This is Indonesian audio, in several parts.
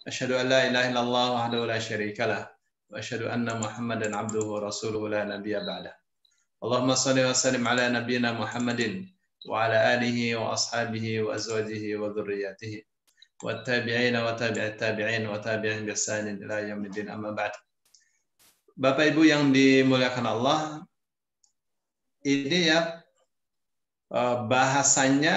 Asyhadu an la ilaha illallah wahdahu la syarika lah. Wa asyhadu anna Muhammadan abduhu wa rasuluhu la nabiyya ba'dah. Allahumma shalli wa sallim ala nabiyyina Muhammadin wa ala alihi wa ashabihi wa azwajihi wa dzurriyyatihi wa tabi'ina wa tabi'it tabi'in wa tabi'in bi ihsanin ila yaumiddin, amma ba'd. Bapak Ibu yang dimuliakan Allah, ini ya bahasanya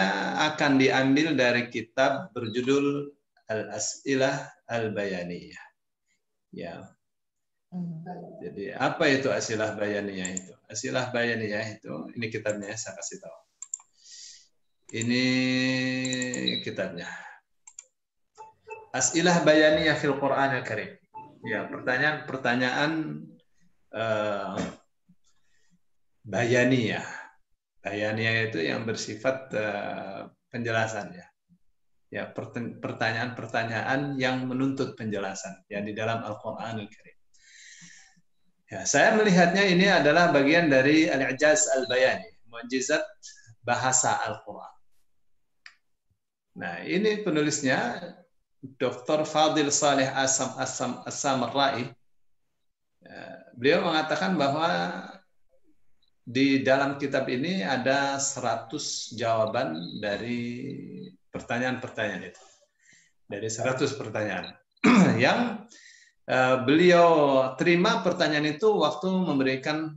akan diambil dari kitab berjudul Al-As'ilah Al-Bayaniyah. Ya. Jadi apa itu As'ilah Bayaniyah itu? As'ilah Bayaniyah itu, ini kitabnya saya kasih tahu. Ini kitabnya. As'ilah Bayaniyah fil Qur'an Al-Karim. Ya, pertanyaan-pertanyaan bayaniyah. Bayaniyah itu yang bersifat penjelasan ya. Ya, pertanyaan-pertanyaan yang menuntut penjelasan ya di dalam Al-Qur'anul Karim. Ya, saya melihatnya ini adalah bagian dari Al-I'jaz Al-Bayani, mukjizat bahasa Al-Qur'an. Nah, ini penulisnya Dr. Fadil Saleh As-Samarra'i. Beliau mengatakan bahwa di dalam kitab ini ada 100 jawaban dari pertanyaan-pertanyaan itu. Dari 100 pertanyaan. Yang beliau terima pertanyaan itu waktu memberikan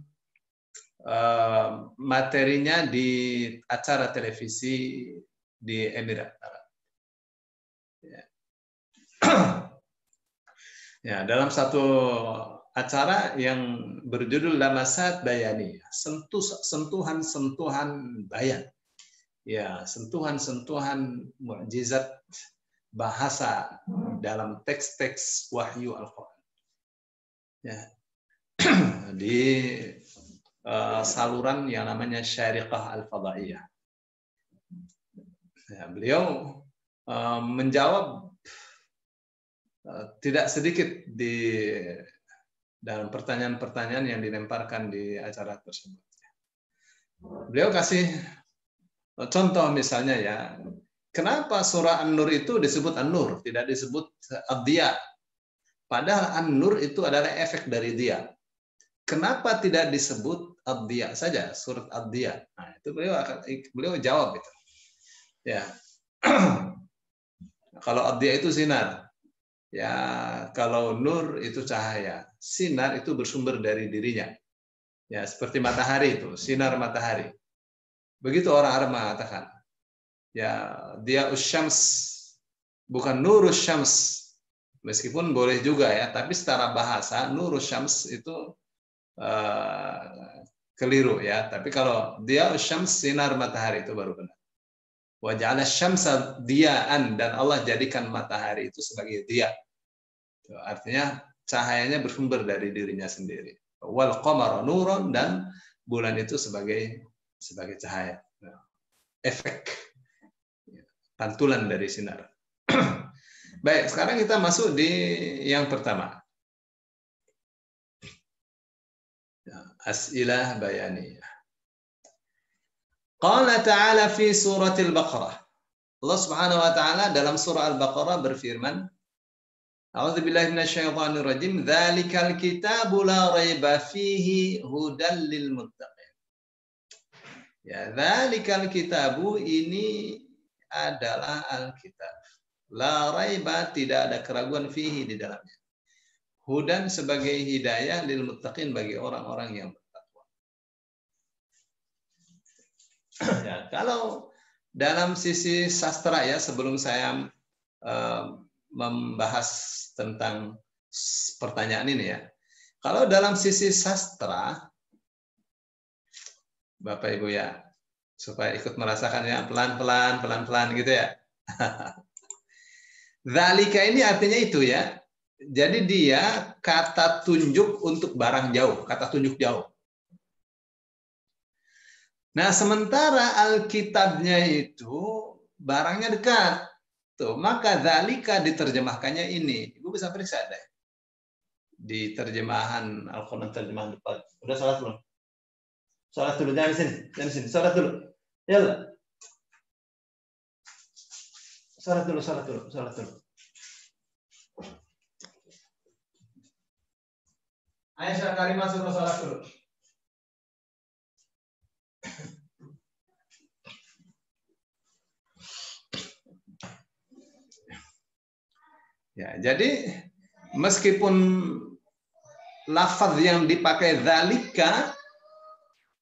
materinya di acara televisi di Emirat Arab. Ya, dalam satu acara yang berjudul Lamasat Bayani, sentuhan-sentuhan bayan. Ya, sentuhan-sentuhan mukjizat bahasa dalam teks-teks wahyu Al-Qur'an. Ya. Di saluran yang namanya Syariqah Al-Fadaiyah. Ya, beliau menjawab tidak sedikit di dalam pertanyaan-pertanyaan yang dilemparkan di acara tersebut. Beliau kasih contoh misalnya ya, kenapa surah An-Nur itu disebut An-Nur, tidak disebut Ad-Diya? Padahal An-Nur itu adalah efek dari Diya. Kenapa tidak disebut Ad-Diya saja, surat Ad-Diya? Nah, itu beliau jawab itu. Ya. Kalau Ad-Diya itu sinar. Ya, kalau nur itu cahaya. Sinar itu bersumber dari dirinya. Ya, seperti matahari itu, sinar matahari. Begitu orang Arab mengatakan. Ya, dia usyams, bukan nurus syams. Meskipun boleh juga ya, tapi secara bahasa nurus syams itu keliru ya. Tapi kalau dia usyams, sinar matahari itu baru benar. Wa ja'ala syamsa diya'an, dan Allah jadikan matahari itu sebagai dia. Artinya cahayanya bersumber dari dirinya sendiri. Wal qamara nurun, dan bulan itu sebagai cahaya. Efek pantulan dari sinar. Baik, sekarang kita masuk di yang pertama. As'ilah bayaniyah. Qala ta'ala fi suratil Baqarah. Allah Subhanahu wa taala dalam surah Al-Baqarah berfirman, A'udzubillahi minasyaitonir rajim, dzalikal kitabu la raiba fihi hudal lil muttaqin. Ya, dzalikal kitabu, ini adalah Alkitab. La raiba, tidak ada keraguan, fihi, di dalamnya. Hudan, sebagai hidayah, lil muttaqin, bagi orang-orang yang bertakwa. Ya, kalau dalam sisi sastra ya, sebelum saya membahas tentang pertanyaan ini ya. Kalau dalam sisi sastra, Bapak Ibu ya, supaya ikut merasakan ya, pelan-pelan gitu ya. Dzalika ini artinya itu ya. Jadi dia kata tunjuk untuk barang jauh, kata tunjuk jauh. Nah, sementara Alkitabnya itu barangnya dekat. Tuh, maka dzalika diterjemahkannya ini. Ibu bisa periksa deh. Di terjemahan Al-Qur'an, terjemahan depan. Udah salat belum? Salat dulu, jangan di sini. Salat dulu. Yalla. Salat dulu. Aisyah Karimah suruh sholat dulu. Ya, jadi meskipun lafaz yang dipakai dzalika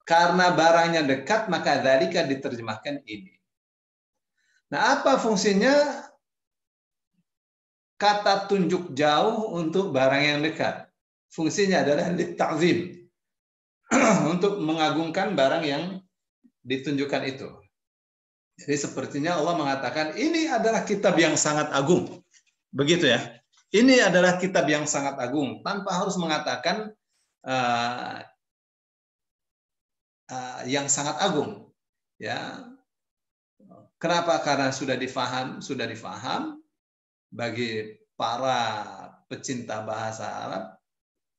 karena barangnya dekat, maka dzalika diterjemahkan ini. Nah, apa fungsinya kata tunjuk jauh untuk barang yang dekat? Fungsinya adalah litta'zim, untuk mengagungkan barang yang ditunjukkan itu. Jadi sepertinya Allah mengatakan ini adalah kitab yang sangat agung. Begitu ya. Ini adalah kitab yang sangat agung tanpa harus mengatakan yang sangat agung. Ya. Kenapa? Karena sudah difaham bagi para pecinta bahasa Arab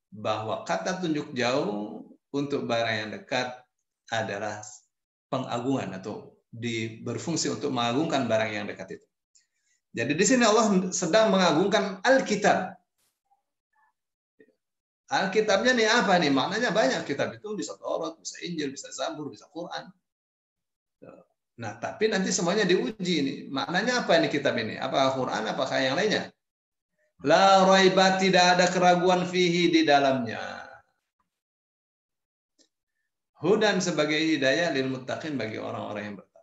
bahwa kata tunjuk jauh untuk barang yang dekat adalah pengagungan atau berfungsi untuk mengagungkan barang yang dekat itu. Jadi di sini Allah sedang mengagungkan Alkitab. Alkitabnya nih apa nih? Maknanya banyak. Kitab itu bisa Taurat, bisa Injil, bisa Zabur, bisa Quran. Nah, tapi nanti semuanya diuji nih. Maknanya apa ini kitab ini? Apakah Quran, apakah yang lainnya? La raiba, tidak ada keraguan fihi di dalamnya. Hudan sebagai hidayah lil muttaqin, bagi orang-orang yang bertakwa.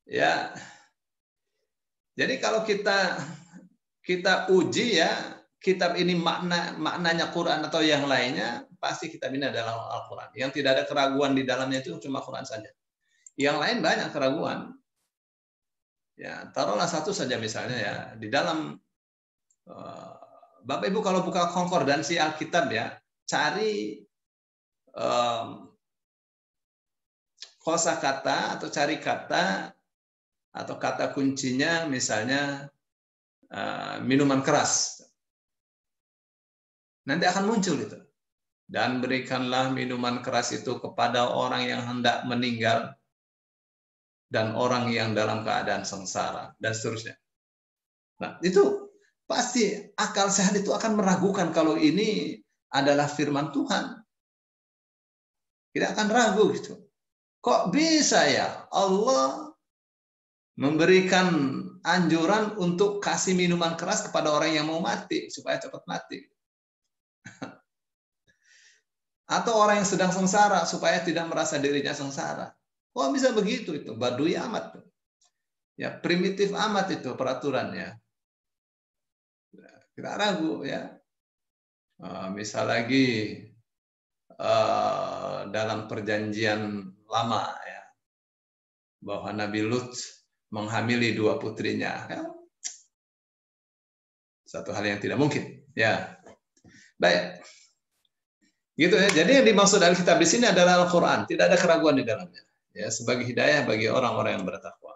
Ya. Jadi kalau kita uji ya, kitab ini maknanya Quran atau yang lainnya, pasti kitab ini adalah Al-Quran. Yang tidak ada keraguan di dalamnya itu cuma Quran saja. Yang lain banyak keraguan. Ya, taruhlah satu saja misalnya ya, di dalam Bapak Ibu kalau buka konkordansi Alkitab ya, cari kosakata atau cari kata atau kata kuncinya misalnya minuman keras. Nanti akan muncul itu. Dan berikanlah minuman keras itu kepada orang yang hendak meninggal dan orang yang dalam keadaan sengsara dan seterusnya. Nah, itu pasti akal sehat itu akan meragukan kalau ini adalah firman Tuhan. Tidak akan ragu gitu. Kok bisa ya Allah memberikan anjuran untuk kasih minuman keras kepada orang yang mau mati supaya cepat mati? Atau orang yang sedang sengsara supaya tidak merasa dirinya sengsara. Kok bisa begitu itu? Badui amat. Ya, primitif amat itu peraturannya. Tidak ragu ya. Misal lagi dalam perjanjian lama ya, bahwa Nabi Lut menghamili 2 putrinya. Ya. Satu hal yang tidak mungkin. Ya. Baik. Gitu ya. Jadi yang dimaksud Alkitab di sini adalah Al-Quran. Tidak ada keraguan di dalamnya. Ya, sebagai hidayah bagi orang-orang yang bertakwa.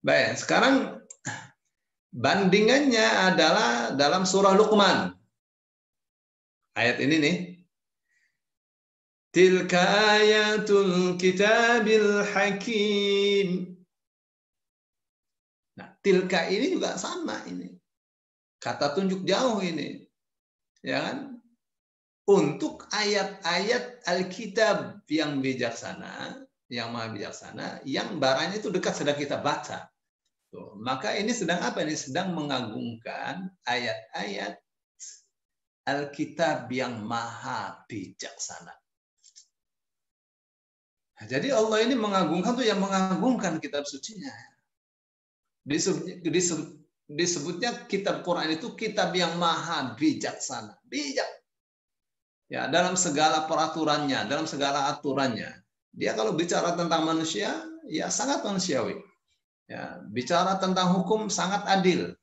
Baik, sekarang bandingannya adalah dalam surah Luqman. Ayat ini nih. Tilka ayatul kitabil hakim. Nah, tilka ini juga sama ini. Kata tunjuk jauh ini. Ya kan? Untuk ayat-ayat Alkitab yang bijaksana, yang maha bijaksana, yang barangnya itu dekat sedang kita baca. Tuh, maka ini sedang apa? Ini sedang mengagungkan ayat-ayat Alkitab yang maha bijaksana. Nah, jadi Allah ini mengagungkan tuh yang mengagungkan kitab sucinya. Disebutnya kitab Quran itu kitab yang maha bijaksana. Bijak. Ya, dalam segala peraturannya, dalam segala aturannya. Dia kalau bicara tentang manusia, ya sangat manusiawi. Ya, bicara tentang hukum sangat adil.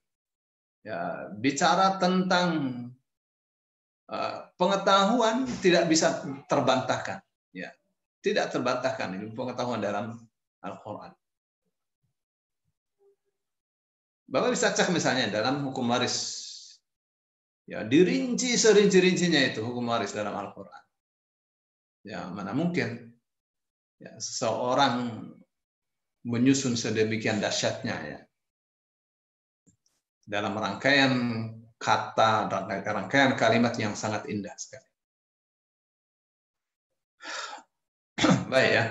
Ya, bicara tentang pengetahuan tidak bisa terbantahkan. Ya, tidak terbantahkan ini pengetahuan dalam Al-Quran. Bapak bisa cek misalnya dalam hukum waris. Ya, dirinci serinci-rincinya itu hukum waris dalam Al-Quran. Ya, mana mungkin ya, seseorang menyusun sedemikian dahsyatnya ya dalam rangkaian kata dan rangkaian kalimat yang sangat indah sekali. Baik ya.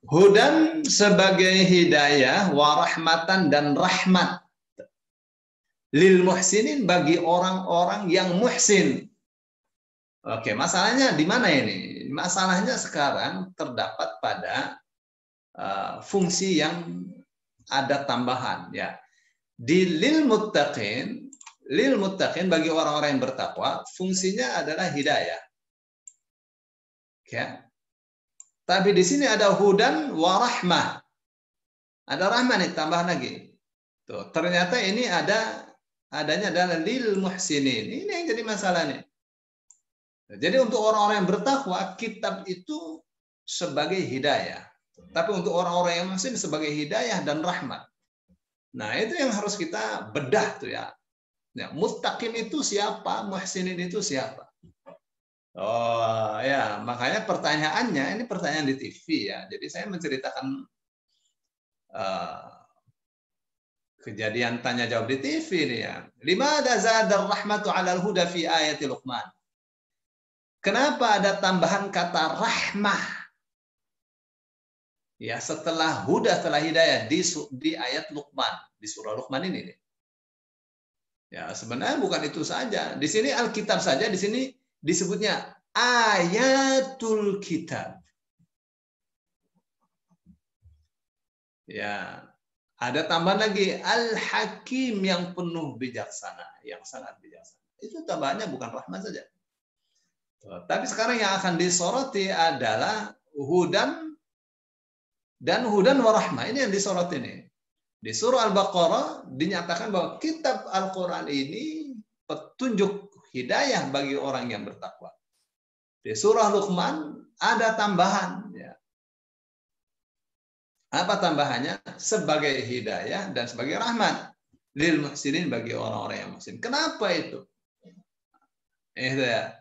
Hudan sebagai hidayah, warahmatan dan rahmat. Lil muhsinin bagi orang-orang yang muhsin. Oke, masalahnya di mana ini? Masalahnya sekarang terdapat pada fungsi yang ada tambahan ya. Di lil muttaqin bagi orang-orang yang bertakwa, fungsinya adalah hidayah. Ya. Tapi di sini ada hudan wa rahmah. Ada rahmah nih, tambahan lagi. Tuh, ternyata ini adanya adalah lil muhsinin. Ini yang jadi masalah nih. Jadi untuk orang-orang yang bertakwa, kitab itu sebagai hidayah. Tapi untuk orang-orang yang muhsin sebagai hidayah dan rahmat. Nah, itu yang harus kita bedah tuh ya. Ya, mustaqim itu siapa? Muhsinin itu siapa? Oh ya, makanya pertanyaannya ini pertanyaan di TV ya. Jadi saya menceritakan kejadian tanya jawab di TV ini ya. Limada zadar rahmatu 'alal huda fi ayati Luqman? Kenapa ada tambahan kata rahmah? Ya, setelah huda, setelah hidayah di ayat Luqman, di surah Luqman ini. Ya, sebenarnya bukan itu saja. Di sini Alkitab saja di sini disebutnya ayatul kitab. Ya, ada tambahan lagi al-hakim yang penuh bijaksana, yang sangat bijaksana. Itu tambahannya bukan rahmat saja. Tapi sekarang yang akan disoroti adalah hudan dan hudan warahmah. Ini yang disoroti ini. Di surah Al-Baqarah dinyatakan bahwa kitab Al-Quran ini petunjuk hidayah bagi orang yang bertakwa. Di surah Luqman ada tambahan. Ya. Apa tambahannya? Sebagai hidayah dan sebagai rahmat. Lil muhsinin bagi orang-orang yang muhsin. Kenapa itu? Ya.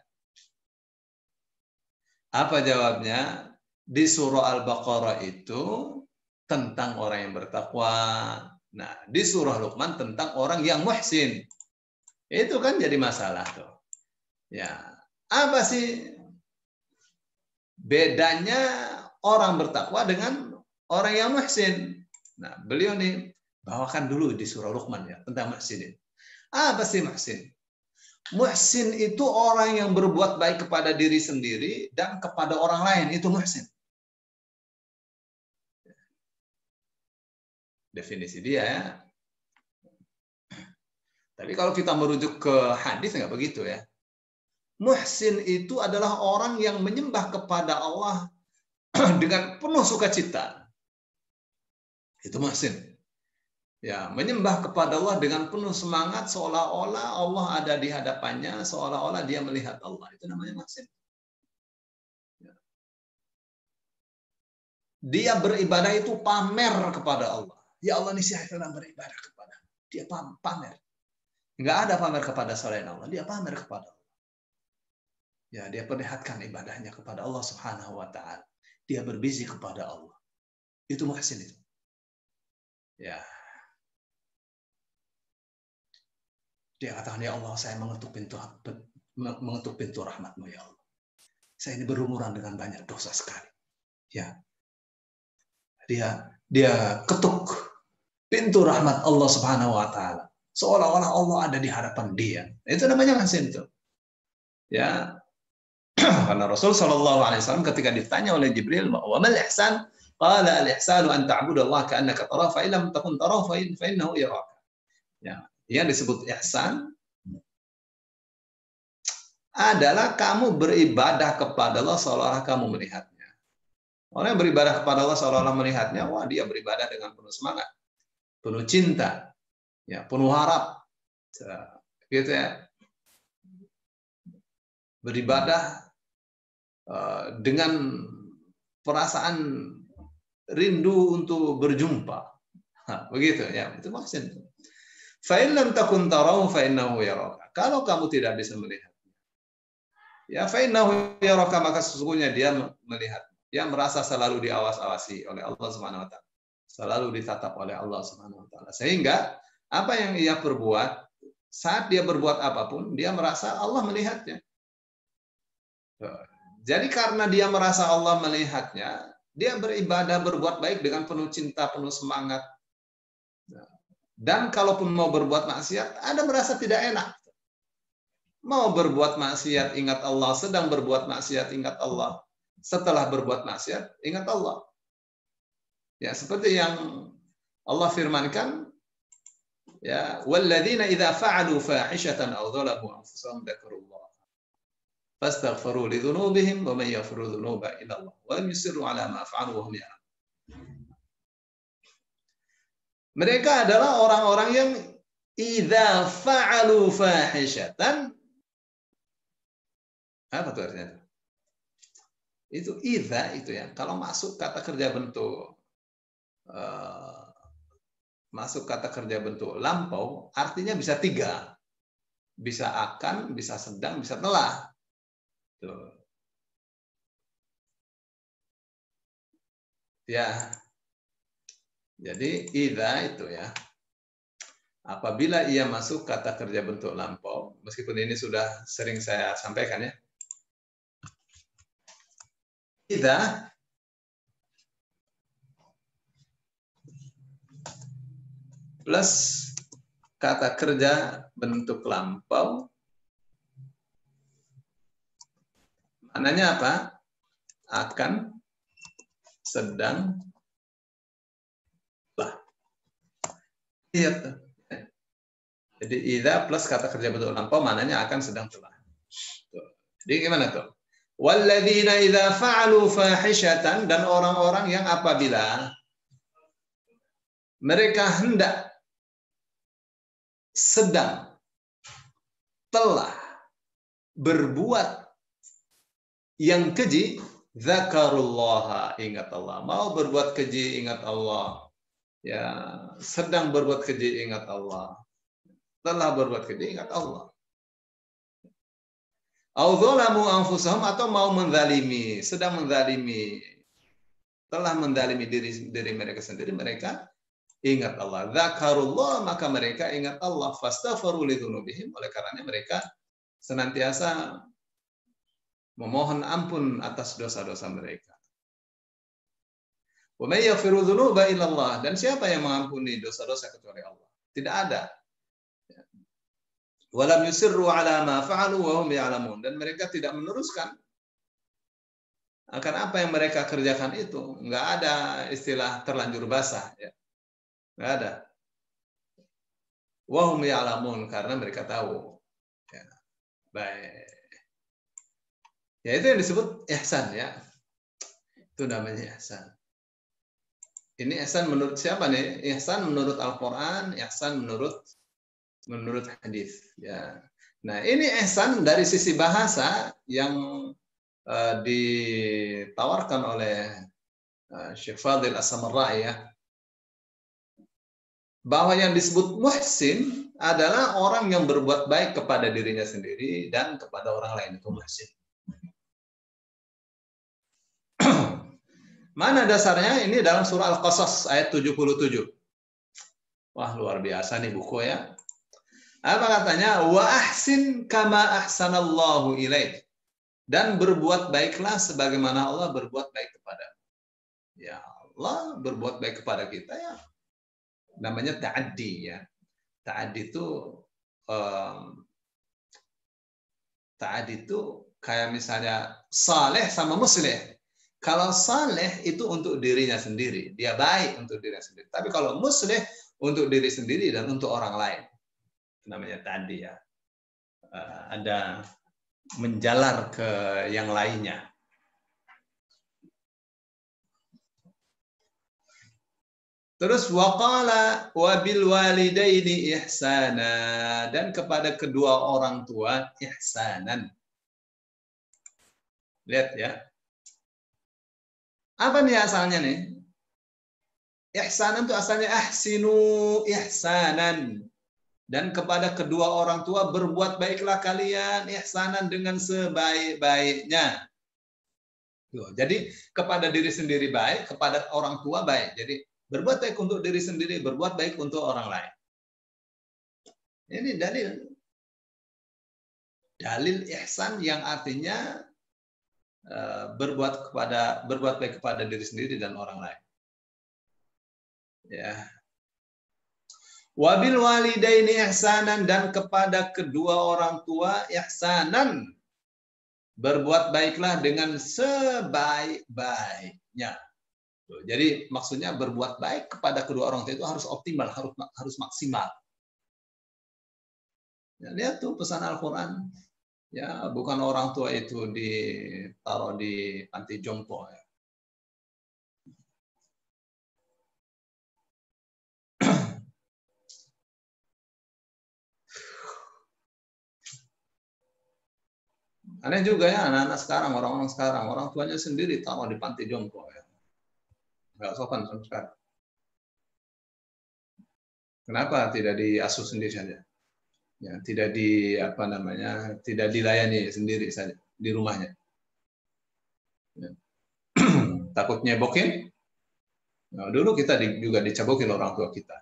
Apa jawabnya? Di surah Al-Baqarah itu tentang orang yang bertakwa. Nah, di surah Luqman tentang orang yang muhsin. Itu kan jadi masalah tuh. Ya, apa sih bedanya orang bertakwa dengan orang yang muhsin? Nah, beliau nih bawakan dulu di surah Luqman ya tentang muhsinin. Apa sih muhsin? Muhsin itu orang yang berbuat baik kepada diri sendiri dan kepada orang lain, itu muhsin. Definisi dia ya. Tapi kalau kita merujuk ke hadis nggak begitu ya. Muhsin itu adalah orang yang menyembah kepada Allah dengan penuh sukacita. Itu muhsin. Ya, menyembah kepada Allah dengan penuh semangat seolah-olah Allah ada di hadapannya, seolah-olah dia melihat Allah. Itu namanya muhsin. Ya. Dia beribadah itu pamer kepada Allah. Ya Allah, ini saya sedang beribadah kepada. Dia pamer. Enggak ada pamer kepada selain Allah. Dia pamer kepada Allah. Ya, dia perlihatkan ibadahnya kepada Allah Subhanahu wa taala. Dia berbisik kepada Allah. Itu muhsin itu. Ya. Dia katakan, ya Allah, saya mengetuk pintu rahmat-Mu ya Allah. Saya ini berumuran dengan banyak dosa sekali. Ya. Dia ketuk pintu rahmat Allah Subhanahu wa taala. Seolah-olah Allah ada di hadapan dia. Itu namanya muhsin itu. Ya. Karena Rasul sallallahu alaihi wasallam ketika ditanya oleh Jibril, "Wa mal ihsan?" Qala al-ihsanu an ta'budallaha ka'annaka tarahu fa illam takun tarahu fa innahu yaraka. Ya, yang disebut ihsan adalah kamu beribadah kepada Allah seolah-olah kamu melihatnya. Orang yang beribadah kepada Allah seolah-olah melihatnya, wah dia beribadah dengan penuh semangat, penuh cinta, ya, penuh harap, gitu ya. Beribadah dengan perasaan rindu untuk berjumpa, begitu ya. Itu maksudnya. Fa in lam takun tarahu fa innahu yaraka. Kalau kamu tidak bisa melihat, ya fa innahu yaraka, maka sesungguhnya dia melihat. Dia merasa selalu diawas-awasi oleh Allah Subhanahu wa taala. Selalu ditatap oleh Allah Subhanahu wa taala. Sehingga apa yang ia perbuat, saat dia berbuat apapun, dia merasa Allah melihatnya. Jadi karena dia merasa Allah melihatnya, dia beribadah, berbuat baik dengan penuh cinta, penuh semangat. Dan kalaupun mau berbuat maksiat, ada merasa tidak enak. Mau berbuat maksiat, ingat Allah. Sedang berbuat maksiat, ingat Allah. Setelah berbuat maksiat, ingat Allah. Ya, seperti yang Allah firmankan, ya, walladzina idza fa'alu fahishatan aw dzalamu anfusahum dzakarullah fastaghfiru li dzunubihim wa may yaghfiru dzunuba illa Allah wa lam yusirru ala ma fa'alu wa hum ya'lamun. Mereka adalah orang-orang yang idza fa'alu fahishatan. Apa tuh artinya? Itu idza itu ya. Kalau masuk kata kerja bentuk lampau, artinya bisa tiga. Bisa akan, bisa sedang, bisa telah. Tuh. Ya. Jadi idza itu ya. Apabila ia masuk kata kerja bentuk lampau, meskipun ini sudah sering saya sampaikan ya. Idza plus kata kerja bentuk lampau, maknanya apa? Akan, sedang, lah. Lihat. Jadi idza plus kata kerja bentuk lampau, maknanya akan, sedang, telah. Jadi gimana tuh? Walladzina idza fa'alu fahishatan, dan orang-orang yang apabila mereka hendak, sedang, telah berbuat yang keji, dzakarullaha, ingat Allah. Mau berbuat keji, ingat Allah. Ya, sedang berbuat keji, ingat Allah. Telah berbuat keji, ingat Allah. Au dzalamu anfusahum, atau mau menzalimi, sedang menzalimi, telah menzalimi diri mereka sendiri, mereka ingat Allah. Dzakarullah, maka mereka ingat Allah. Fastaghfiru lidzunubihim, oleh karenanya mereka senantiasa memohon ampun atas dosa-dosa mereka. Wa may yaghfiru dzunuba illallah, dan siapa yang mengampuni dosa-dosa kecuali Allah? Tidak ada. Walam yusirru ala ma fa'alu wa hum ya'lamun, dan mereka tidak meneruskan akan apa yang mereka kerjakan itu. Enggak ada istilah terlanjur basah ya. Enggak ada. Wa hum ya'lamun, karena mereka tahu. Ya. Baik. Ya, itu yang disebut ihsan ya. Itu namanya ihsan. Ini ihsan menurut siapa nih? Ihsan menurut Al-Qur'an, ihsan menurut hadis ya. Nah, ini ihsan dari sisi bahasa yang ditawarkan oleh Syekh Fadil As-Samarra'i ya. Bahwa yang disebut muhsin adalah orang yang berbuat baik kepada dirinya sendiri dan kepada orang lain, itu muhsin. Mana dasarnya? Ini dalam surah Al-Qasas ayat 77. Wah, luar biasa nih buku ya. Apa katanya? Wa ahsin kama ahsanallahu ilaik. Dan berbuat baiklah sebagaimana Allah berbuat baik kepada. Ya, Allah berbuat baik kepada kita ya. Namanya ta'addi ya. Ta'addi itu kayak misalnya saleh sama musleh. Kalau saleh itu untuk dirinya sendiri, dia baik untuk dirinya sendiri. Tapi kalau musleh untuk diri sendiri dan untuk orang lain. Namanya tadi ya, ada menjalar ke yang lainnya. Terus waqala wabil walidaini ihsana, dan kepada kedua orang tua ihsanan. Lihat ya. Apa nih asalnya nih? Ihsanan itu asalnya ahsinu ihsanan. Dan kepada kedua orang tua berbuat baiklah kalian ihsanan dengan sebaik-baiknya. Jadi kepada diri sendiri baik, kepada orang tua baik. Jadi berbuat baik untuk diri sendiri, berbuat baik untuk orang lain. Ini dalil ihsan yang artinya berbuat baik kepada diri sendiri dan orang lain. Ya. Wabil walidaini ihsanan, dan kepada kedua orang tua ihsanan, berbuat baiklah dengan sebaik-baiknya. Jadi maksudnya berbuat baik kepada kedua orang tua itu harus optimal, harus maksimal. Ya, lihat tuh pesan Al-Quran. Ya, bukan orang tua itu ditaruh di panti jompo. Ya. Aneh juga ya anak-anak sekarang, orang-orang sekarang, orang tuanya sendiri taruh di panti jompo. Ya. Nggak sopan sama sekali. Kenapa tidak diasuh sendiri saja? Ya, tidak tidak dilayani sendiri saja di rumahnya. Ya. Takut nyebokin. Nah, dulu kita juga dicabokin orang tua kita.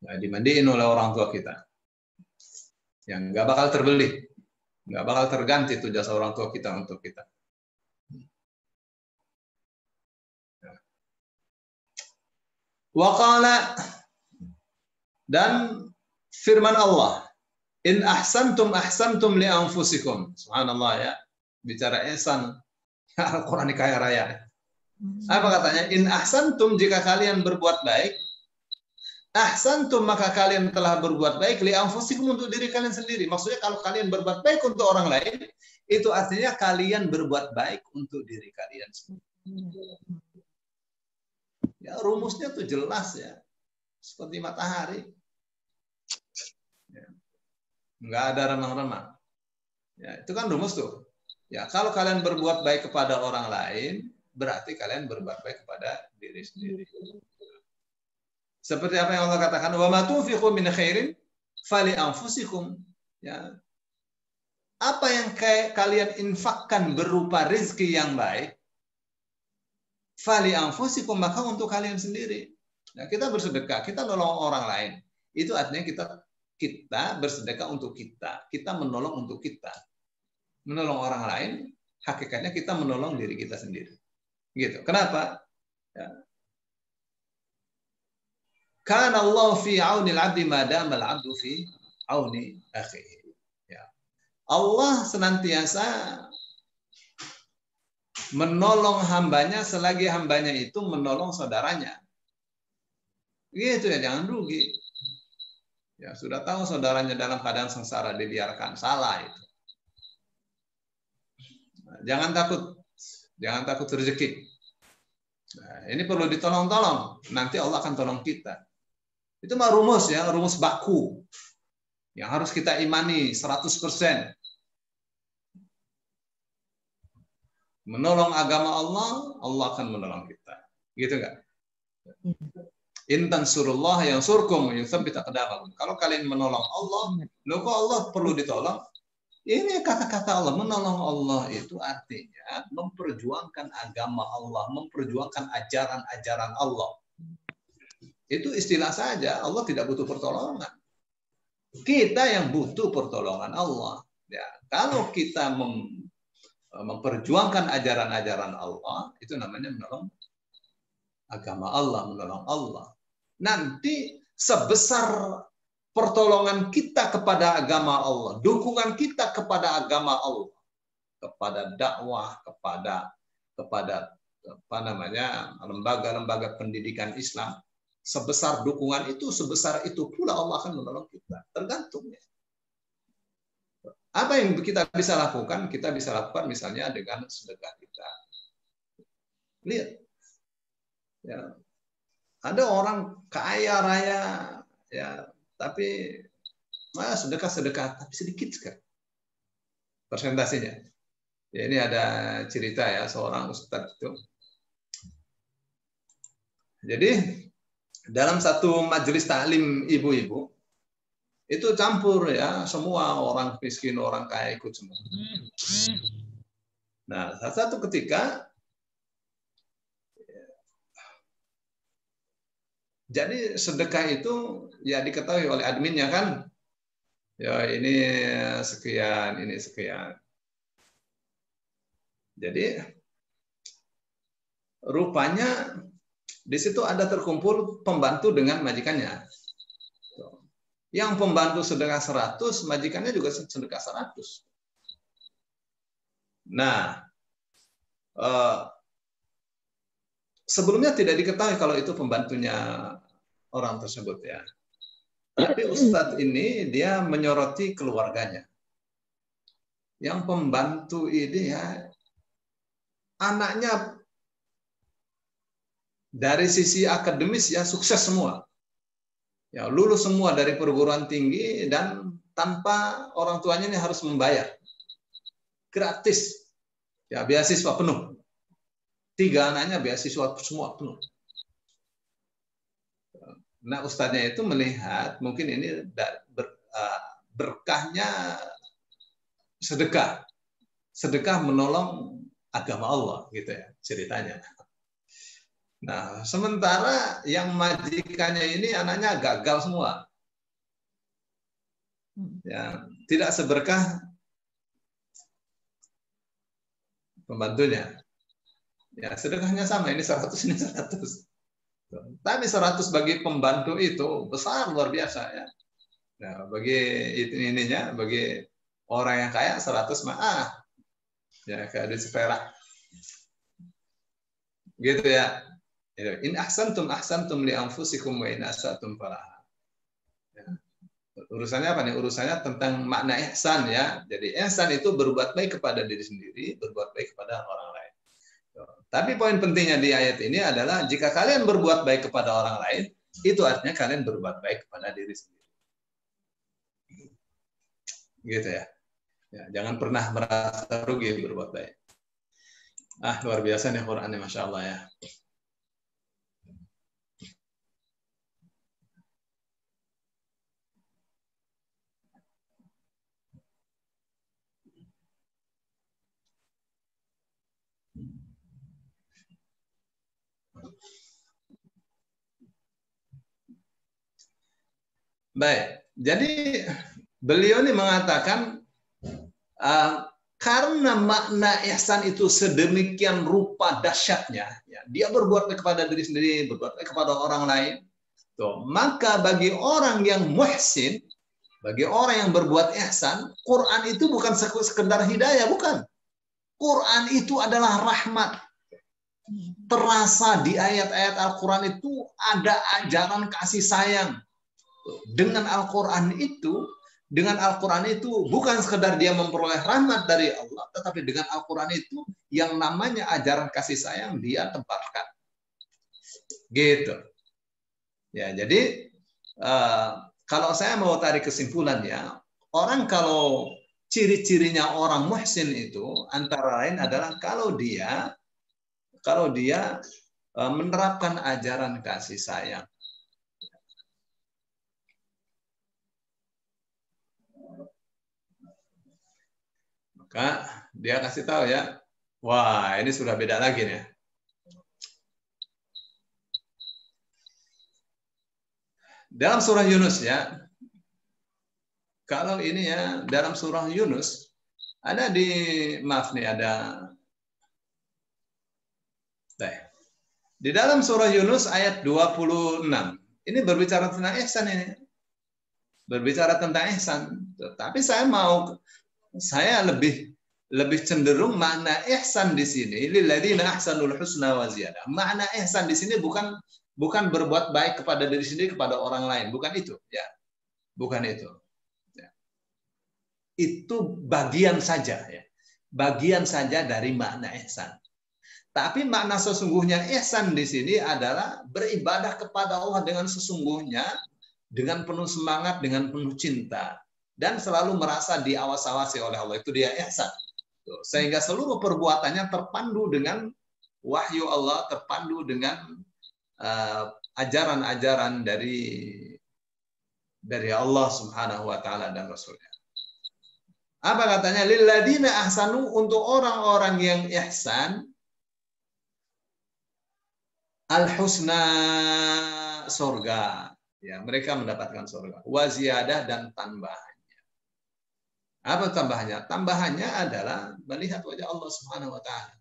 Ya, dimandiin oleh orang tua kita. Yang nggak bakal terbeli. Nggak bakal terganti tuh jasa orang tua kita untuk kita. Waqala, dan firman Allah, in ahsantum ahsantum li anfusikum. Subhanallah ya. Bicara ihsan, Al-Quran kaya raya. Apa katanya? In ahsantum, jika kalian berbuat baik, ahsantum, maka kalian telah berbuat baik li anfusikum, untuk diri kalian sendiri. Maksudnya kalau kalian berbuat baik untuk orang lain, itu artinya kalian berbuat baik untuk diri kalian sendiri. Ya, rumusnya tuh jelas ya. Seperti matahari. Ya. Nggak ada remang-remang. Ya, itu kan rumus tuh. Ya, kalau kalian berbuat baik kepada orang lain, berarti kalian berbuat baik kepada diri sendiri. Seperti apa yang Allah katakan, wa ma tunfiqu min khairin fali anfusikum. Ya. Apa yang kalian infakkan berupa rezeki yang baik, fali anfusikum, maka untuk kalian sendiri. Nah, kita bersedekah, kita nolong orang lain. Itu artinya kita bersedekah untuk kita. Kita menolong untuk kita. Menolong orang lain, hakikatnya kita menolong diri kita sendiri. Gitu. Kenapa? Ya. Kana Allah fi auni al-'abdi ma dama al-'abdu fi auni akhihi. Ya. Allah senantiasa menolong hambanya selagi hambanya itu menolong saudaranya. Gitu ya, jangan rugi. Ya, sudah tahu saudaranya dalam keadaan sengsara, dibiarkan, salah itu. Nah, jangan takut rezeki. Nah, ini perlu ditolong-tolong. Nanti Allah akan tolong kita. Itu mah rumus ya, rumus baku. Yang harus kita imani 100%. Menolong agama Allah, Allah akan menolong kita. Gitu enggak? In tansurullah yansurkum yutsabbit aqdamakum. Kalau kalian menolong Allah, loh kok Allah perlu ditolong? Ini kata-kata Allah, menolong Allah itu artinya memperjuangkan agama Allah, memperjuangkan ajaran-ajaran Allah. Itu istilah saja, Allah tidak butuh pertolongan. Kita yang butuh pertolongan Allah. Ya, kalau kita memperjuangkan ajaran-ajaran Allah, itu namanya menolong agama Allah, menolong Allah. Nanti sebesar pertolongan kita kepada agama Allah, dukungan kita kepada agama Allah, kepada dakwah, kepada apa namanya, lembaga-lembaga pendidikan Islam, sebesar dukungan itu, sebesar itu pula Allah akan menolong kita. Tergantung ya. Apa yang kita bisa lakukan? Kita bisa lakukan misalnya dengan sedekah kita. Lihat, ya, ada orang kaya raya, ya, tapi sedekah tapi sedikit sekali persentasenya. Ya, ini ada cerita ya seorang ustadz itu. Jadi dalam satu majelis taklim ibu-ibu, Itu campur ya, semua orang miskin, orang kaya ikut semua. Nah, satu ketika jadi sedekah itu ya diketahui oleh adminnya kan, ya ini sekian, ini sekian. Jadi rupanya di situ ada terkumpul pembantu dengan majikannya. Yang pembantu sedekah 100, majikannya juga sedekah 100. Nah, sebelumnya tidak diketahui kalau itu pembantunya orang tersebut ya. Tapi Ustadz ini dia menyoroti keluarganya. Yang pembantu ini ya anaknya dari sisi akademis ya sukses semua. Ya, lulus semua dari perguruan tinggi dan tanpa orang tuanya ini harus membayar. Gratis. Ya, beasiswa penuh. 3 anaknya beasiswa semua penuh. Nah, ustadznya itu melihat mungkin ini berkahnya sedekah. Sedekah menolong agama Allah gitu ya ceritanya. Nah, sementara yang majikannya ini anaknya gagal semua. Ya, tidak seberkah pembantunya. Ya, sedekahnya sama, ini 100, ini 100. Tapi 100 bagi pembantu itu besar, luar biasa ya. Nah, bagi ininya, bagi orang yang kaya 100 mah ya kayak duit seperak. Gitu ya. In ahsantum li anfusikum wa in asatum falaha. Ya. Urusannya apa nih? Urusannya tentang makna ihsan ya. Jadi ihsan itu berbuat baik kepada diri sendiri, berbuat baik kepada orang lain. Tapi poin pentingnya di ayat ini adalah jika kalian berbuat baik kepada orang lain, itu artinya kalian berbuat baik kepada diri sendiri. Gitu ya. Ya, jangan pernah merasa rugi berbuat baik. Luar biasa nih Qurannya, Masya Allah ya. Baik, jadi beliau ini mengatakan karena makna ihsan itu sedemikian rupa dahsyatnya, ya, dia berbuat baik kepada diri sendiri, berbuat baik kepada orang lain. Tuh, maka bagi orang yang muhsin, bagi orang yang berbuat ihsan, Quran itu bukan sekedar hidayah, bukan. Quran itu adalah rahmat. Terasa di ayat-ayat Al-Quran itu ada ajaran kasih sayang. Dengan Al-Quran itu bukan sekedar dia memperoleh rahmat dari Allah, tetapi dengan Al-Quran itu yang namanya ajaran kasih sayang dia tebarkan. Gitu. Ya, jadi kalau saya mau tarik kesimpulannya, orang kalau ciri-cirinya orang muhsin itu antara lain adalah kalau dia menerapkan ajaran kasih sayang. Maka dia kasih tahu ya, wah ini sudah beda lagi nih. Dalam surah Yunus ya, kalau ini ya dalam surah Yunus ada di dalam surah Yunus ayat 26. Ini berbicara tentang ihsan ini. Berbicara tentang ihsan. Tapi saya lebih cenderung makna ihsan di sini lilladzina ahsanul husna wa ziyadah. Makna ihsan di sini bukan berbuat baik kepada diri sendiri kepada orang lain, bukan itu, ya. Bukan itu. Ya. Itu bagian saja ya. Bagian saja dari makna ihsan. Tapi makna sesungguhnya ihsan di sini adalah beribadah kepada Allah dengan sesungguhnya, dengan penuh semangat, dengan penuh cinta, dan selalu merasa diawas-awasi oleh Allah. Itu dia ihsan. Sehingga seluruh perbuatannya terpandu dengan wahyu Allah, terpandu dengan ajaran-ajaran dari dari Allah Subhanahu wa taala dan Rasulnya. Apa katanya? Lilladzina ahsanu, untuk orang-orang yang ihsan, al-husna, surga. Ya, mereka mendapatkan surga. Wa ziyadah, dan tambahannya. Apa tambahannya? Tambahannya adalah melihat wajah Allah Subhanahu wa taala.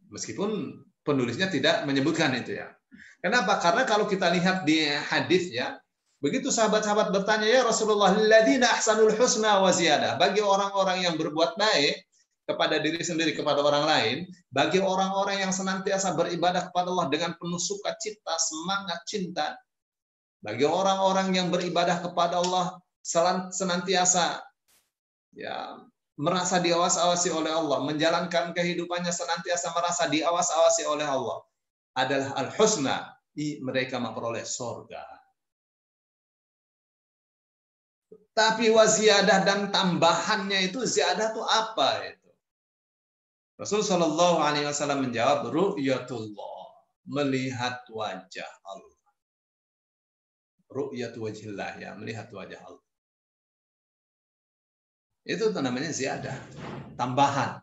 Meskipun penulisnya tidak menyebutkan itu ya. Kenapa? Karena kalau kita lihat di hadis ya, begitu sahabat-sahabat bertanya, ya Rasulullah, lilladzina ahsanul husna wa ziyadah, bagi orang-orang yang berbuat baik kepada diri sendiri, kepada orang lain, bagi orang-orang yang senantiasa beribadah kepada Allah dengan penuh sukacita, semangat, cinta, bagi orang-orang yang beribadah kepada Allah senantiasa ya merasa diawas-awasi oleh Allah, menjalankan kehidupannya senantiasa merasa diawas-awasi oleh Allah, adalah al-husna, mereka memperoleh surga. Tapi waziyadah, dan tambahannya itu, ziyadah itu apa itu? Rasul Shallallahu Alaihi Wasallam menjawab, ru'yatullah, melihat wajah Allah. Ru'yat wajhillah, ya, melihat wajah Allah. Itu namanya ziyadah, tambahan.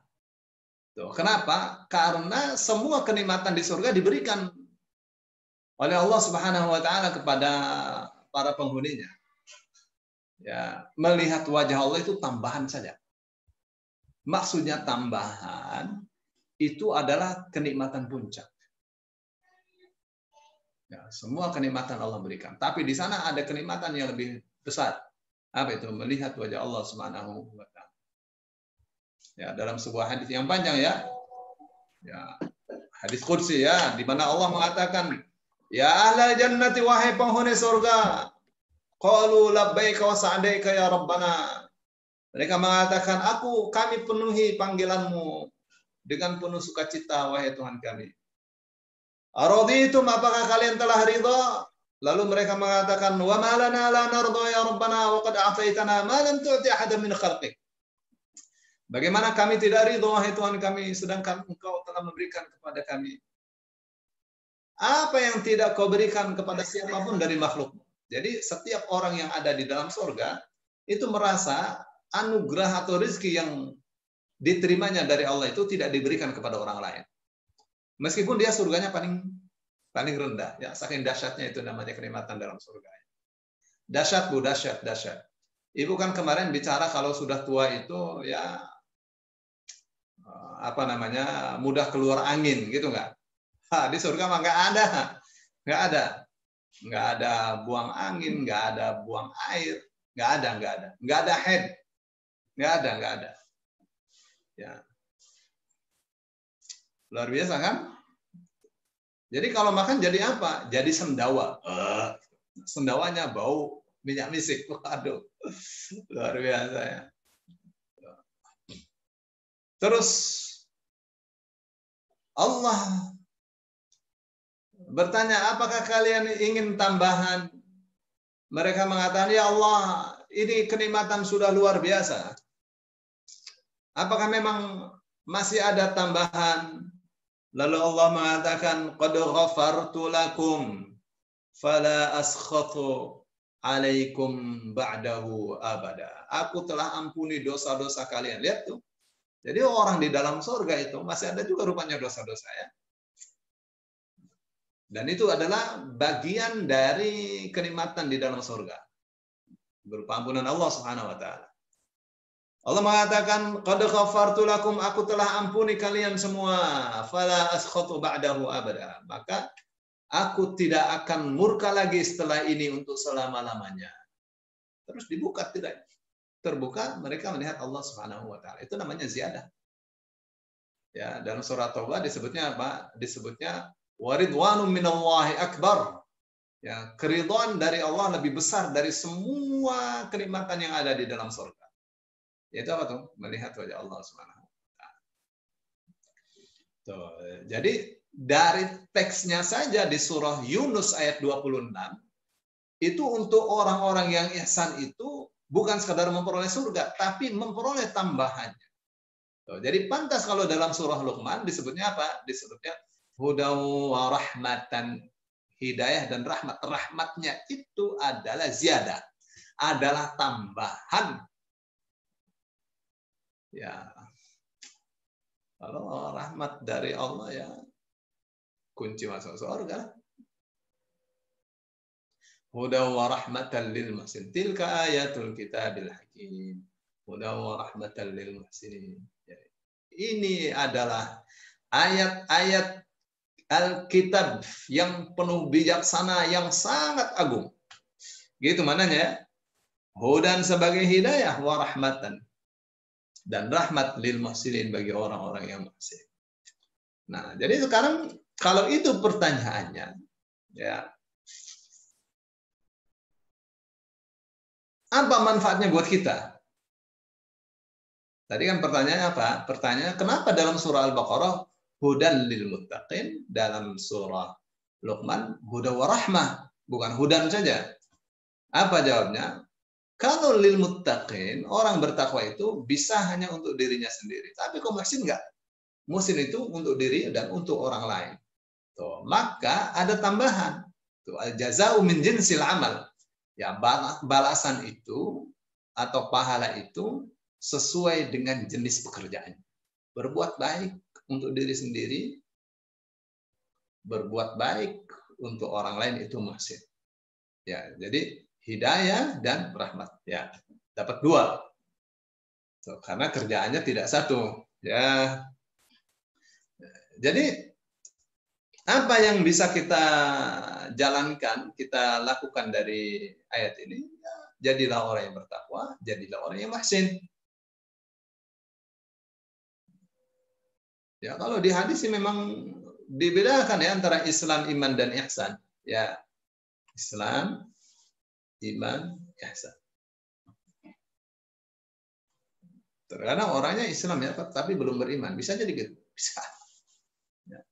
Tuh, kenapa? Karena semua kenikmatan di surga diberikan oleh Allah Subhanahu wa taala kepada para penghuninya. Ya, melihat wajah Allah itu tambahan saja. Maksudnya tambahan itu adalah kenikmatan puncak. Ya, semua kenikmatan Allah berikan. Tapi di sana ada kenikmatan yang lebih besar. Apa itu? Melihat wajah Allah Subhanahu wa taala. Ya, dalam sebuah hadis yang panjang ya. Ya, hadis qudsi ya, di mana Allah mengatakan, ya ahlal jannati, wahai penghuni surga. Qalu labbaika wa sa'daika ya rabbana. Mereka mengatakan, kami penuhi panggilanmu dengan penuh sukacita, wahai Tuhan kami. Araditum, apakah kalian telah ridha? Lalu mereka mengatakan, wa ma lana la narda ya rabbana wa qad a'taitana ma lam tu'ti ahadan min khalqik. Bagaimana kami tidak ridha, wahai Tuhan kami, sedangkan Engkau telah memberikan kepada kami apa yang tidak Kau berikan kepada siapapun dari makhluk-Mu. Jadi setiap orang yang ada di dalam surga itu merasa anugerah atau rezeki yang diterimanya dari Allah itu tidak diberikan kepada orang lain. Meskipun dia surganya paling rendah, ya, saking dahsyatnya itu namanya kenikmatan dalam surga. Dahsyat, Bu, dahsyat. Ibu kan kemarin bicara kalau sudah tua itu ya apa namanya, mudah keluar angin gitu nggak? Di surga mah nggak ada buang angin, nggak ada buang air, nggak ada head. Nggak ada. Ya. Luar biasa kan? Jadi kalau makan jadi apa? Jadi sendawa. Sendawanya bau minyak misik. Waduh. Luar biasa ya. Terus Allah bertanya, apakah kalian ingin tambahan? Mereka mengatakan, ya Allah, ini kenikmatan sudah luar biasa. Apakah memang masih ada tambahan? Lalu Allah mengatakan, qad ghafartu lakum fala askhatu alaikum ba'dahu abada. Aku telah ampuni dosa-dosa kalian. Lihat tuh. Jadi orang di dalam surga itu masih ada juga rupanya dosa-dosa ya. Dan itu adalah bagian dari kenikmatan di dalam surga. Berupa ampunan Allah Subhanahu wa taala. Allah mengatakan, qad ghafartu lakum, aku telah ampuni kalian semua, fala askhatu ba'dahu abada. Maka aku tidak akan murka lagi setelah ini untuk selama-lamanya. Terus dibuka tidak? Terbuka, mereka melihat Allah Subhanahu wa taala. Itu namanya ziyadah. Ya, dalam surat Taubah disebutnya apa? Disebutnya waridwanum minallahi akbar. Ya, keridhaan dari Allah lebih besar dari semua kenikmatan yang ada di dalam surga. Yaitu apa tuh? Melihat wajah Allah Subhanahu wa taala. Tuh, jadi dari teksnya saja di surah Yunus ayat 26 itu untuk orang-orang yang ihsan itu bukan sekadar memperoleh surga, tapi memperoleh tambahannya. Tuh, jadi pantas kalau dalam surah Luqman disebutnya apa? Disebutnya hudaw wa rahmatan, hidayah dan rahmat. Rahmatnya itu adalah ziyadah, adalah tambahan. Ya, kalau rahmat dari Allah ya kunci masuk surga. Hudaw wa rahmatan lil muhsin. Tilka ayatul kitabil hakim. Hudaw wa rahmatan lil muhsinin. Ini adalah ayat-ayat Alkitab yang penuh bijaksana, yang sangat agung. Gitu mananya ya. Hudan sebagai hidayah, wa rahmatan. Dan rahmat lil muhsinin bagi orang-orang yang muhsin. Nah, jadi sekarang kalau itu pertanyaannya, ya, apa manfaatnya buat kita? Tadi kan pertanyaannya apa? Pertanyaannya kenapa dalam surah Al-Baqarah hudan lil muttaqin, dalam surah Luqman huda wa rahmah, bukan hudan saja. Apa jawabnya? Kalau lil muttaqin, orang bertakwa itu bisa hanya untuk dirinya sendiri. Tapi kalau muhsin enggak. Muhsin itu untuk diri dan untuk orang lain. Tuh, maka ada tambahan. Tuh, al-jaza'u min jinsil amal. Ya, balasan itu atau pahala itu sesuai dengan jenis pekerjaan. Berbuat baik untuk diri sendiri, berbuat baik untuk orang lain itu muhsin. Ya, jadi hidayah dan rahmat. Ya, dapat dua. So, karena kerjaannya tidak satu. Ya, jadi apa yang bisa kita jalankan, kita lakukan dari ayat ini? Ya, jadilah orang yang bertakwa, jadilah orang yang muhsin. Ya, kalau di hadis sih memang dibedakan ya antara Islam, iman, dan ihsan. Ya, Islam, iman, ihsan. Terkadang orangnya Islam ya, tapi belum beriman. Bisa jadi gitu. Bisa. Ya.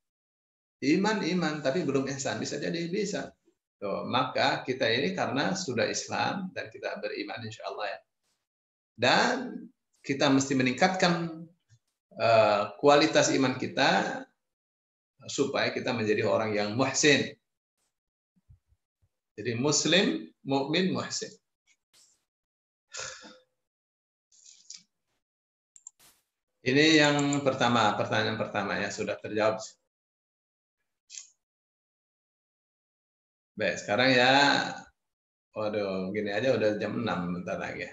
Iman, tapi belum ihsan. Bisa jadi, bisa. Tuh, maka kita ini karena sudah Islam dan kita beriman insya Allah ya. Dan kita mesti meningkatkan kualitas iman kita supaya kita menjadi orang yang muhsin. Jadi muslim, mukmin, muhsin. Ini yang pertama, pertanyaan pertama ya, sudah terjawab. Baik, sekarang ya, waduh, gini aja udah jam 6 bentar lagi ya.